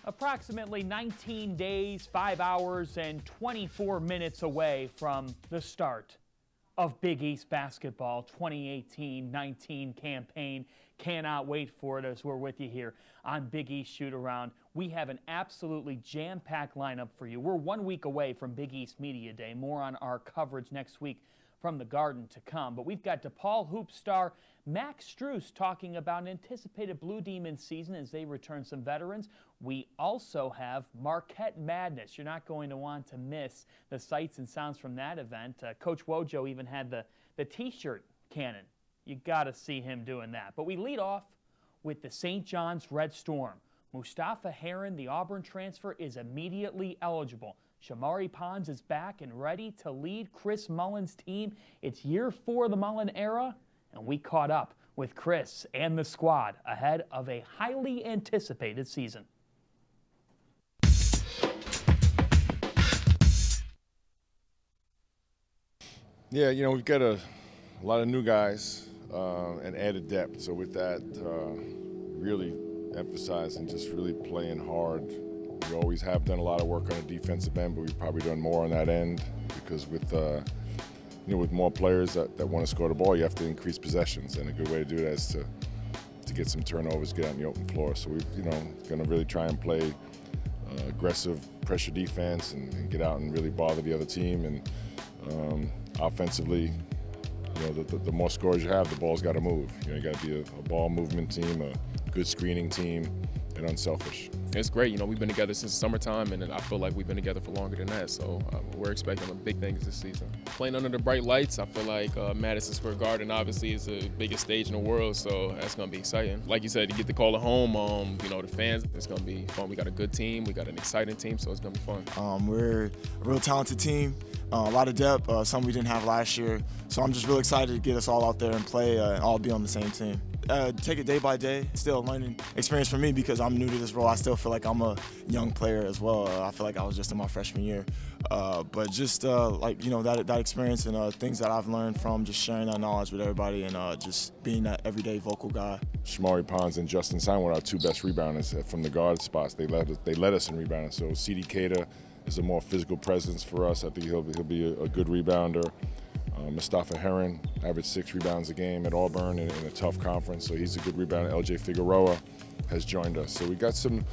Approximately 19 days, 5 hours, and 24 minutes away from the start of Big East basketball 2018-19 campaign. Cannot wait for it as we're with you here on Big East Shootaround. We have an absolutely jam-packed lineup for you. We're 1 week away from Big East Media Day. More on our coverage next week from the Garden to come. But we've got DePaul hoop star Max Strus talking about an anticipated Blue Demon season as they return some veterans. We also have Marquette Madness. You're not going to want to miss the sights and sounds from that event. Coach Wojo even had the T-shirt cannon. You got to see him doing that. But we lead off with the St. John's Red Storm. Mustapha Heron, the Auburn transfer, is immediately eligible. Shamari Pons is back and ready to lead Coach Mullin's team. It's year 4 of the Mullin era, and we caught up with Chris and the squad ahead of a highly anticipated season. Yeah, you know, we've got a lot of new guys and added depth. So with that, really emphasizing just really playing hard. We always have done a lot of work on the defensive end, but we've probably done more on that end because with with more players that want to score the ball, you have to increase possessions, and a good way to do that is to get some turnovers, get out on the open floor. So we're going to really try and play aggressive pressure defense and get out and really bother the other team. And offensively, the more scores you have, the ball's got to move. You got to be a ball movement team, a good screening team, and unselfish. It's great. We've been together since summertime, and I feel like we've been together for longer than that. So we're expecting big things this season. Playing under the bright lights, I feel like Madison Square Garden obviously is the biggest stage in the world, so that's going to be exciting. Like you said, you get to call it home. The fans, it's going to be fun. We got a good team. We got an exciting team, so it's going to be fun. We're a real talented team. A lot of depth, some we didn't have last year. So I'm just really excited to get us all out there and play and all be on the same team. Take it day by day. Still a learning experience for me because I'm new to this role. I still feel like I'm a young player as well. I feel like I was just in my freshman year. But just that experience and things that I've learned from just sharing that knowledge with everybody and just being that everyday vocal guy. Shamari Pons and Justin Simon were our 2 best rebounders from the guard spots. They led us in rebounding. So C.D. Cater is a more physical presence for us. I think he'll be a good rebounder. Mustapha Heron averaged 6 rebounds a game at Auburn in a tough conference, so he's a good rebounder. L.J. Figueroa has joined us. So we got some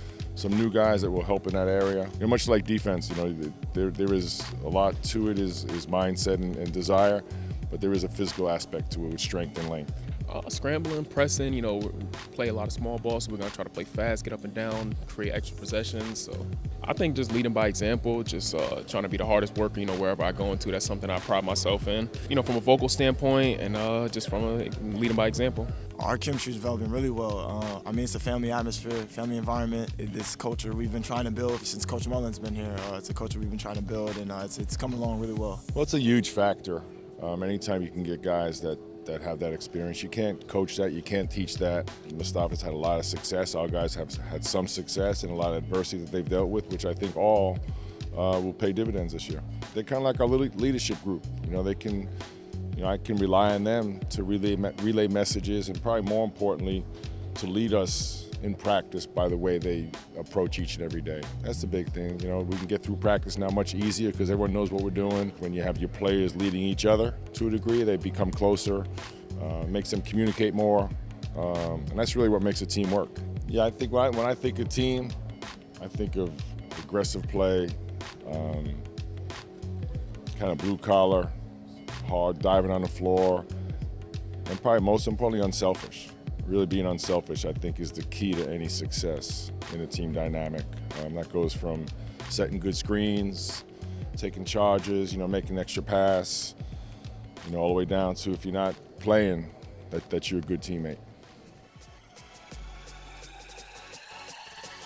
new guys that will help in that area. Much like defense, there is a lot to it, is mindset and desire, but there is a physical aspect to it with strength and length. Scrambling, pressing, play a lot of small balls, so we're going to try to play fast, get up and down, create extra possessions. So I think just leading by example, just trying to be the hardest worker, wherever I go into, that's something I pride myself in, from a vocal standpoint and just from leading by example. Our chemistry is developing really well. It's a family atmosphere, family environment. This culture we've been trying to build since Coach Mullin's been here. It's a culture we've been trying to build, and it's coming along really well. Well, it's a huge factor. Anytime you can get guys that have that experience. You can't coach that, you can't teach that. Mustapha's had a lot of success. Our guys have had some success and a lot of adversity that they've dealt with, which I think all will pay dividends this year. They're kind of like our leadership group. They can, I can rely on them to relay messages and probably more importantly, to lead us in practice by the way they approach each and every day. That's the big thing. We can get through practice now much easier because everyone knows what we're doing. When you have your players leading each other to a degree, they become closer, makes them communicate more, and that's really what makes a team work. Yeah, I think when I think of team, I think of aggressive play, kind of blue collar, hard diving on the floor, and probably most importantly unselfish. Really being unselfish, I think, is the key to any success in a team dynamic. That goes from setting good screens, taking charges, making an extra pass, all the way down to if you're not playing, that you're a good teammate.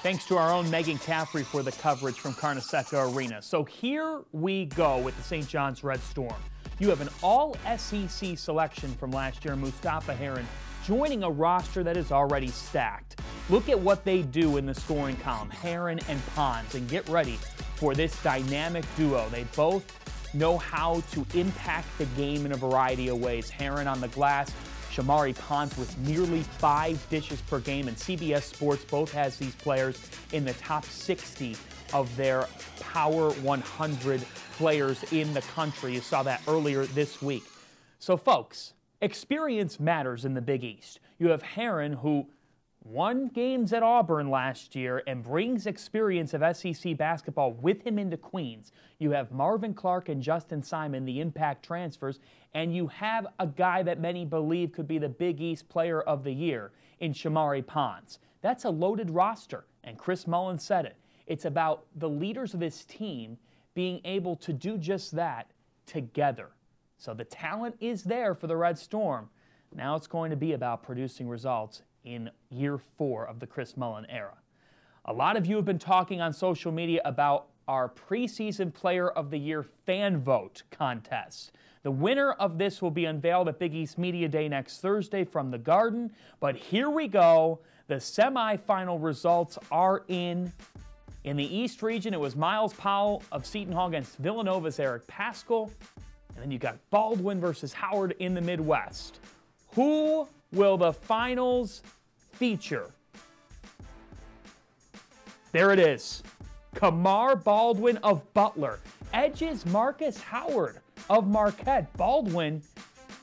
Thanks to our own Megan Caffrey for the coverage from Carnesecca Arena. So here we go with the St. John's Red Storm. You have an all-SEC selection from last year, Mustapha Heron, joining a roster that is already stacked. Look at what they do in the scoring column, Heron and Pons, and get ready for this dynamic duo. They both know how to impact the game in a variety of ways. Heron on the glass, Shamari Pons with nearly 5 dishes per game, and CBS Sports both has these players in the top 60 of their Power 100 players in the country. You saw that earlier this week. So, folks, experience matters in the Big East. You have Heron, who won games at Auburn last year and brings experience of SEC basketball with him into Queens. You have Marvin Clark and Justin Simon, the impact transfers, and you have a guy that many believe could be the Big East Player of the Year in Shamari Pons. That's a loaded roster, and Coach Mullin said it. It's about the leaders of this team being able to do just that together. So the talent is there for the Red Storm. Now it's going to be about producing results in year 4 of the Coach Mullin era. A lot of you have been talking on social media about our preseason Player of the Year fan vote contest. The winner of this will be unveiled at Big East Media Day next Thursday from the Garden. But here we go. The semifinal results are in. In the East region, it was Miles Powell of Seton Hall against Villanova's Eric Paschal. And then you got Baldwin versus Howard in the Midwest. Who will the finals feature? There it is. Kamar Baldwin of Butler edges Marcus Howard of Marquette. Baldwin,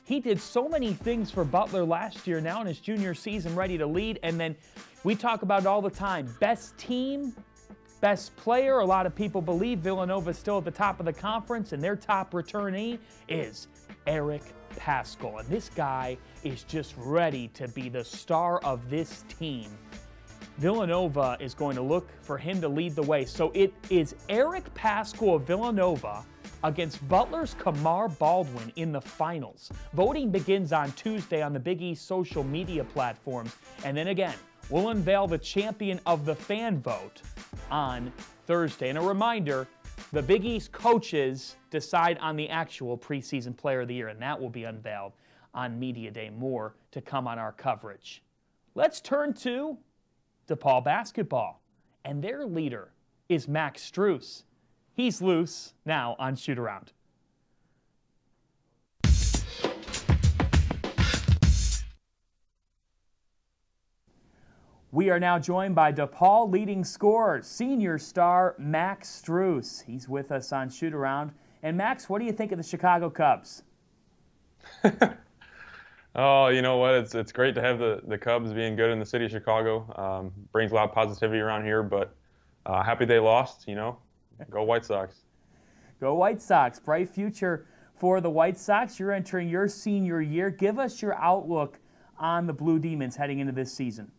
he did so many things for Butler last year, now in his junior season, ready to lead. And then we talk about it all the time. Best team, best player. A lot of people believe Villanova is still at the top of the conference, and their top returnee is Eric Paschal. And this guy is just ready to be the star of this team. Villanova is going to look for him to lead the way. So it is Eric Paschal of Villanova against Butler's Kamar Baldwin in the finals. Voting begins on Tuesday on the Big East social media platforms. And then again, we'll unveil the champion of the fan vote on Thursday. And a reminder, the Big East coaches decide on the actual preseason Player of the Year, and that will be unveiled on Media Day. More to come on our coverage. Let's turn to DePaul basketball, and their leader is Max Strus. He's loose now on Shootaround. We are now joined by DePaul leading scorer, senior star Max Strus. He's with us on Shootaround. And Max, what do you think of the Chicago Cubs? Oh, you know what? It's great to have the Cubs being good in the city of Chicago. Brings a lot of positivity around here, but happy they lost, you know. Go White Sox. Go White Sox. Bright future for the White Sox. You're entering your senior year. Give us your outlook on the Blue Demons heading into this season.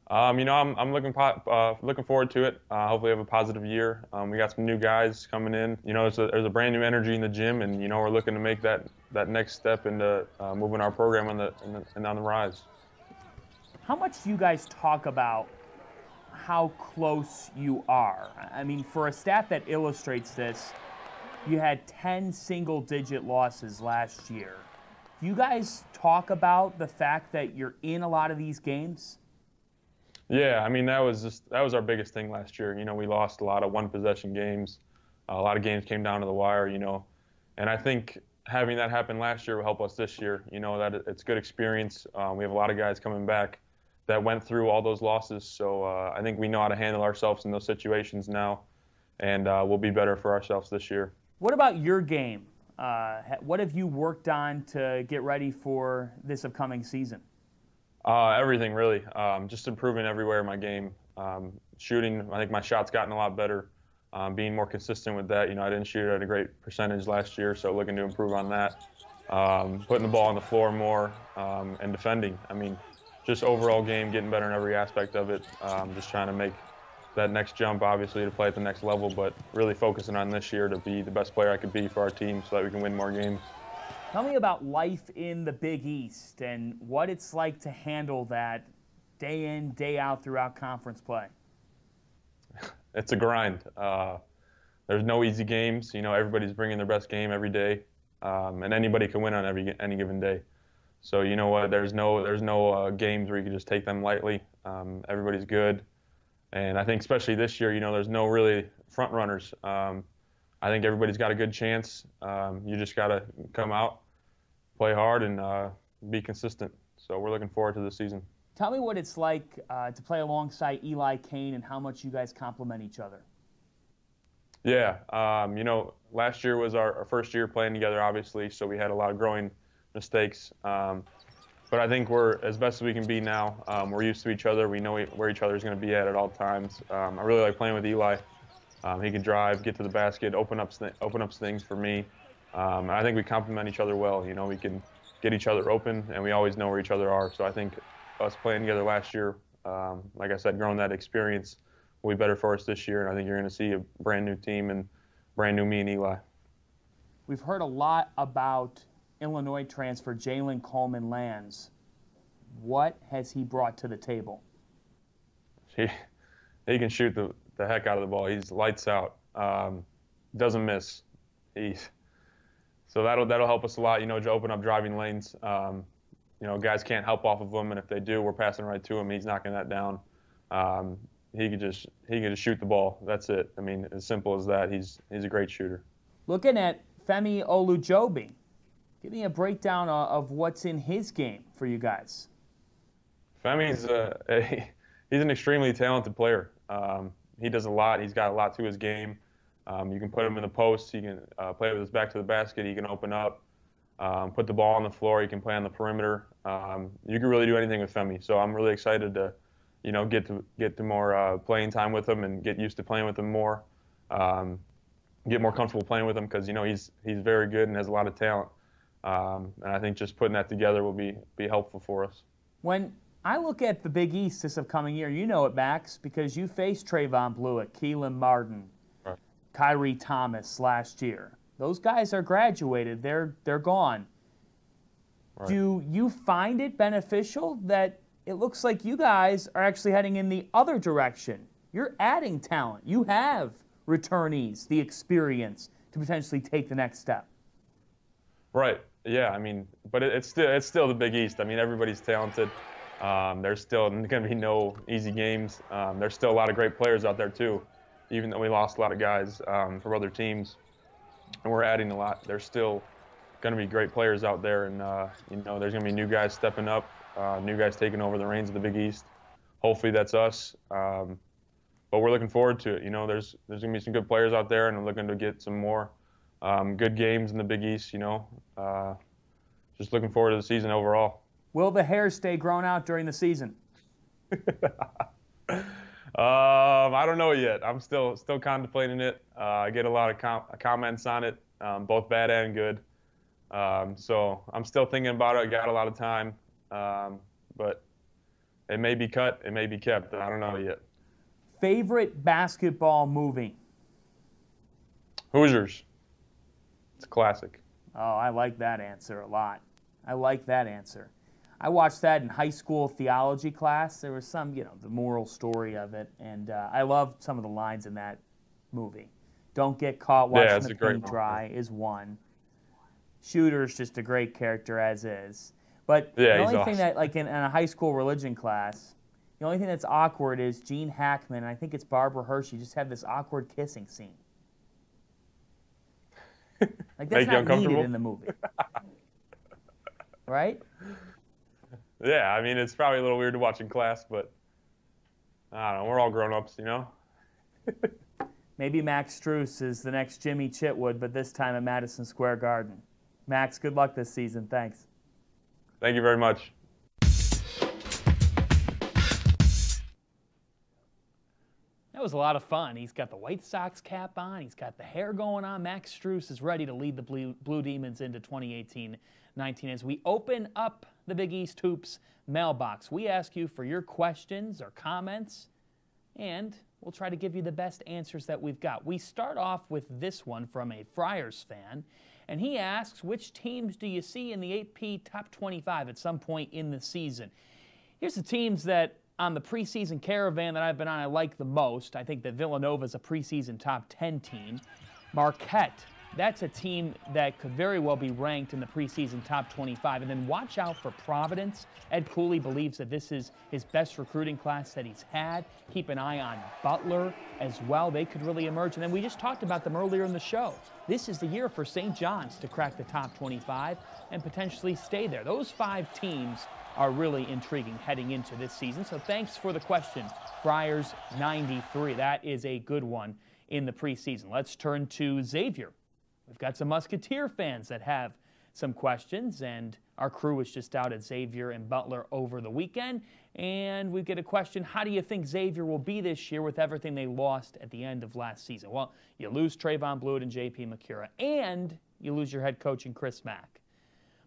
You know, I'm looking forward to it. Hopefully, have a positive year. We got some new guys coming in. You know, there's a brand new energy in the gym, and you know, we're looking to make that next step into moving our program on the rise. How much do you guys talk about how close you are? I mean, for a stat that illustrates this, you had 10 single-digit losses last year. Do you guys talk about the fact that you're in a lot of these games? Yeah, I mean, that was our biggest thing last year. You know, we lost a lot of one-possession games. A lot of games came down to the wire, you know. And I think having that happen last year will help us this year. You know, that it's good experience. We have a lot of guys coming back that went through all those losses. So I think we know how to handle ourselves in those situations now, and we'll be better for ourselves this year. What about your game? What have you worked on to get ready for this upcoming season? Everything, really. Just improving everywhere in my game. Shooting, I think my shot's gotten a lot better. Being more consistent with that. You know, I didn't shoot at a great percentage last year, so looking to improve on that. Putting the ball on the floor more, and defending. I mean, just overall game, getting better in every aspect of it. Just trying to make that next jump, obviously, to play at the next level, but really focusing on this year to be the best player I could be for our team so that we can win more games. Tell me about life in the Big East and what it's like to handle that day in, day out throughout conference play. It's a grind. There's no easy games. You know, everybody's bringing their best game every day, and anybody can win on any given day. So you know what? There's no games where you can just take them lightly. Everybody's good, and I think especially this year, you know, there's no really front runners. I think everybody's got a good chance. You just got to come out, play hard, and be consistent. So we're looking forward to the season. Tell me what it's like to play alongside Eli Kane and how much you guys complement each other. Yeah, you know, last year was our first year playing together, obviously, so we had a lot of growing mistakes. But I think we're as best as we can be now. We're used to each other. We know where each other is going to be at all times. I really like playing with Eli. He can drive, get to the basket, open up things for me. And I think we complement each other well. You know, we can get each other open, and we always know where each other are. So I think us playing together last year, like I said, growing that experience will be better for us this year. And I think you're going to see a brand new team and brand new me and Eli. We've heard a lot about Illinois transfer Jalen Coleman-Lands. What has he brought to the table? He can shoot the heck out of the ball. He's lights out. Doesn't miss. So that'll help us a lot, you know, to open up driving lanes. You know, guys can't help off of him, and if they do, we're passing right to him. He's knocking that down. He could just shoot the ball. That's it. I mean, as simple as that. He's a great shooter. Looking at Femi Olujobi, give me a breakdown of what's in his game for you guys. Femi's he's an extremely talented player. He does a lot. He's got a lot to his game. You can put him in the post. He can play with his back to the basket. He can open up, put the ball on the floor. He can play on the perimeter. You can really do anything with Femi. So I'm really excited to, you know, get to more playing time with him and get used to playing with him more. Get more comfortable playing with him because, you know, he's very good and has a lot of talent. And I think just putting that together will be helpful for us. When I look at the Big East this upcoming year, you know it, Max, because you faced Trayvon Blewett, Keelan Martin, right, Kyrie Thomas last year. Those guys are graduated. They're gone. Right. Do you find it beneficial that it looks like you guys are actually heading in the other direction? You're adding talent. You have returnees, the experience to potentially take the next step. Right. Yeah. I mean, but it's still the Big East. I mean, everybody's talented. There's still going to be no easy games. There's still a lot of great players out there too, even though we lost a lot of guys from other teams, and we're adding a lot. There's still going to be great players out there, and you know, there's going to be new guys stepping up, new guys taking over the reins of the Big East. Hopefully that's us. But we're looking forward to it. You know, there's going to be some good players out there, and I'm looking to get some more good games in the Big East. You know, just looking forward to the season overall. Will the hair stay grown out during the season? I don't know yet. I'm still contemplating it. I get a lot of comments on it, both bad and good. So I'm still thinking about it. I got a lot of time, but it may be cut, it may be kept. I don't know yet. Favorite basketball movie? Hoosiers. It's a classic. Oh, I like that answer a lot. I like that answer. I watched that in high school theology class. There was some, you know, the moral story of it, and I loved some of the lines in that movie. Don't get caught watching the paint dry is one. Shooter's just a great character as is. But the only thing that, like in a high school religion class, the only thing that's awkward is Gene Hackman, and I think it's Barbara Hershey, just have this awkward kissing scene. Like, that's not needed in the movie. Right? Yeah, I mean, it's probably a little weird to watch in class, but I don't know. We're all grown-ups, you know? Maybe Max Strus is the next Jimmy Chitwood, but this time at Madison Square Garden. Max, good luck this season. Thanks. Thank you very much. That was a lot of fun. He's got the White Sox cap on. He's got the hair going on. Max Strus is ready to lead the Blue Demons into 2018-19 as we open up the Big East Hoops mailbox. We ask you for your questions or comments, and we'll try to give you the best answers that we've got. We start off with this one from a Friars fan, and he asks, which teams do you see in the AP Top 25 at some point in the season? Here's the teams that on the preseason caravan that I've been on I like the most. I think that Villanova is a preseason top 10 team. Marquette, that's a team that could very well be ranked in the preseason top 25. And then watch out for Providence. Ed Cooley believes that this is his best recruiting class that he's had. Keep an eye on Butler as well. They could really emerge. And then we just talked about them earlier in the show. This is the year for St. John's to crack the top 25 and potentially stay there. Those 5 teams are really intriguing heading into this season. So thanks for the question, Friars 93. That is a good one in the preseason. Let's turn to Xavier. We've got some Musketeer fans that have some questions, and our crew was just out at Xavier and Butler over the weekend, and we get a question, how do you think Xavier will be this year with everything they lost at the end of last season? Well, you lose Trayvon Blewett and J.P. McCura, and you lose your head coach in Chris Mack.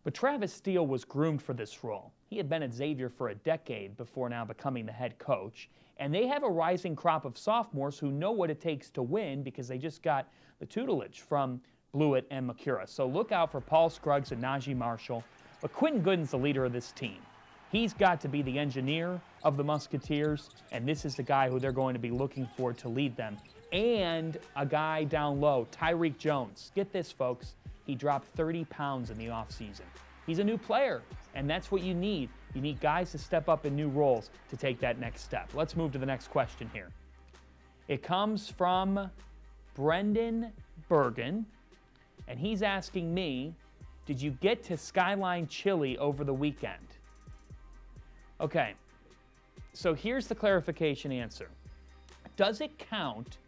But Travis Steele was groomed for this role. He had been at Xavier for a decade before now becoming the head coach, and they have a rising crop of sophomores who know what it takes to win because they just got the tutelage from Blewett and McCura. So look out for Paul Scruggs and Najee Marshall. But Quentin Gooden's the leader of this team. He's got to be the engineer of the Musketeers, and this is the guy who they're going to be looking for to lead them. And a guy down low, Tyreek Jones. Get this, folks. He dropped 30 pounds in the offseason. He's a new player, and that's what you need. You need guys to step up in new roles to take that next step. Let's move to the next question here. It comes from Brendan Bergen. And he's asking me, did you get to Skyline Chili over the weekend? Okay, so here's the clarification answer. Does it count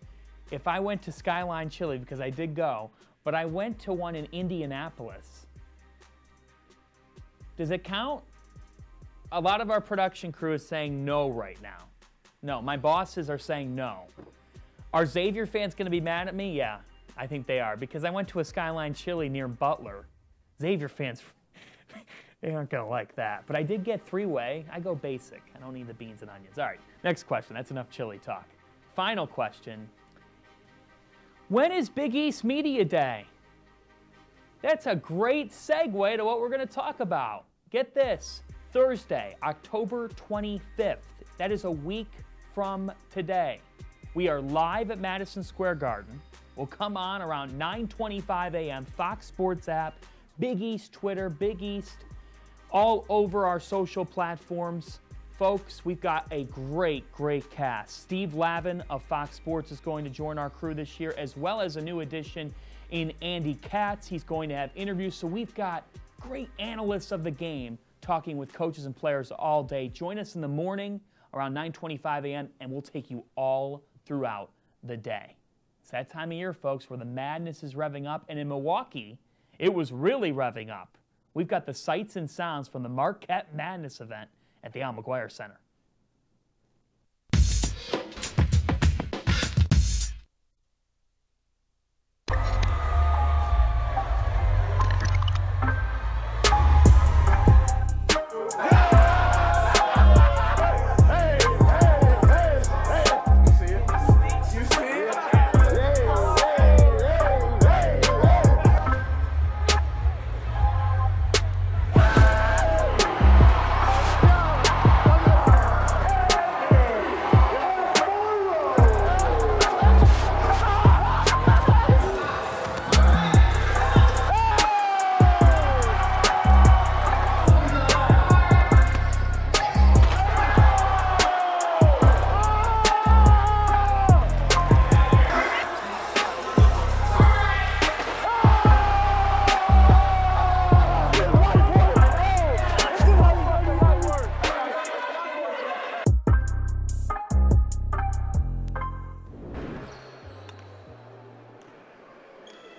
if I went to Skyline Chili, because I did go, but I went to one in Indianapolis? Does it count? A lot of our production crew is saying no right now. No, my bosses are saying no. Are Xavier fans going to be mad at me? Yeah. I think they are, because I went to a Skyline Chili near Butler. Xavier fans, they aren't going to like that. But I did get 3-way. I go basic. I don't need the beans and onions. All right, next question. That's enough chili talk. Final question. When is Big East Media Day? That's a great segue to what we're going to talk about. Get this. Thursday, October 25th. That is a week from today. We are live at Madison Square Garden. Will come on around 9:25 a.m. Fox Sports app, Big East Twitter, Big East, all over our social platforms. Folks, we've got a great cast. Steve Lavin of Fox Sports is going to join our crew this year, as well as a new addition in Andy Katz. He's going to have interviews. So we've got great analysts of the game talking with coaches and players all day. Join us in the morning around 9:25 a.m. and we'll take you all throughout the day. It's that time of year, folks, where the madness is revving up. And in Milwaukee, it was really revving up. We've got the sights and sounds from the Marquette Madness event at the Al McGuire Center.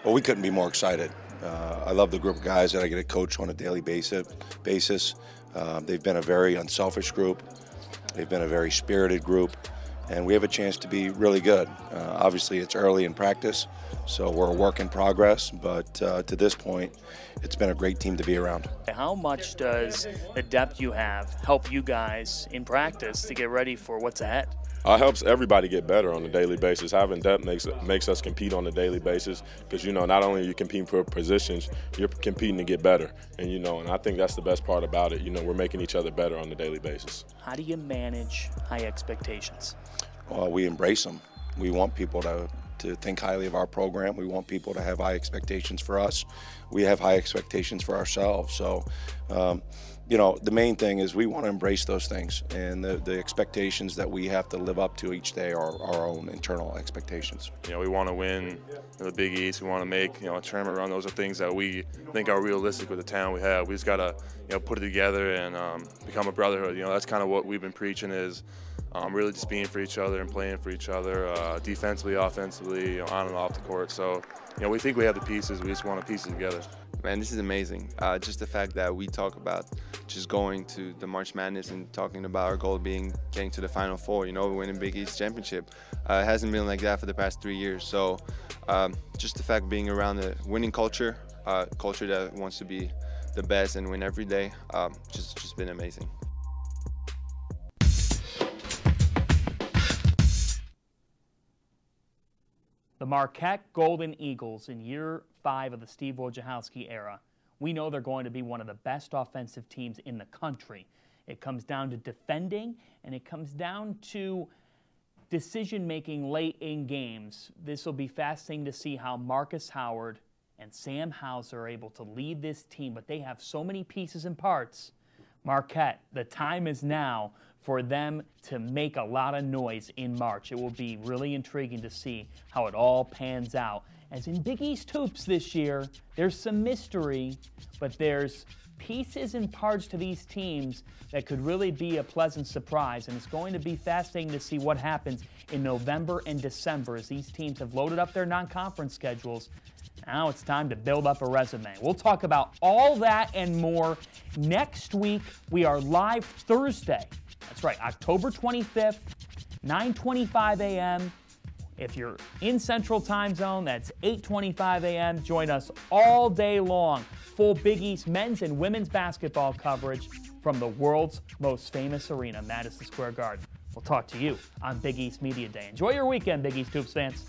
Well, we couldn't be more excited. I love the group of guys that I get to coach on a daily basis. They've been a very unselfish group. They've been a very spirited group, and we have a chance to be really good. Obviously, it's early in practice, so we're a work in progress, but to this point, it's been a great team to be around. How much does the depth you have help you guys in practice to get ready for what's ahead? It helps everybody get better on a daily basis. Having depth makes us compete on a daily basis because, you know, not only are you competing for positions, you're competing to get better. And, you know, and I think that's the best part about it. You know, we're making each other better on a daily basis. How do you manage high expectations? Well, we embrace them. We want people to to think highly of our program. We want people to have high expectations for us. We have high expectations for ourselves. So, you know, the main thing is we want to embrace those things, and the expectations that we have to live up to each day are our own internal expectations. You know, we want to win the Big East. We want to make, you know, a tournament run. Those are things that we think are realistic with the talent we have. We just got to, you know, put it together and become a brotherhood. You know, that's kind of what we've been preaching, is really just being for each other and playing for each other, defensively, offensively, you know, on and off the court. So, you know, we think we have the pieces. We just want to piece it together. Man, this is amazing. Just the fact that we talk about just going to the March Madness and talking about our goal being getting to the Final Four, you know, winning Big East championship. It hasn't been like that for the past 3 years. So just the fact being around the winning culture, culture that wants to be the best and win every day, just been amazing. The Marquette Golden Eagles in year 5 of the Steve Wojciechowski era. We know they're going to be one of the best offensive teams in the country. It comes down to defending, and it comes down to decision-making late in games. This will be fascinating to see how Marcus Howard and Sam Hauser are able to lead this team, but they have so many pieces and parts. Marquette, the time is now for them to make a lot of noise in March. It will be really intriguing to see how it all pans out. As in Big East hoops this year, there's some mystery, but there's pieces and parts to these teams that could really be a pleasant surprise, and it's going to be fascinating to see what happens in November and December as these teams have loaded up their non-conference schedules. Now it's time to build up a resume. We'll talk about all that and more next week. We are live Thursday. That's right, October 25th, 9:25 a.m. If you're in Central Time Zone, that's 8:25 a.m. Join us all day long. Full Big East men's and women's basketball coverage from the world's most famous arena, Madison Square Garden. We'll talk to you on Big East Media Day. Enjoy your weekend, Big East Hoops fans.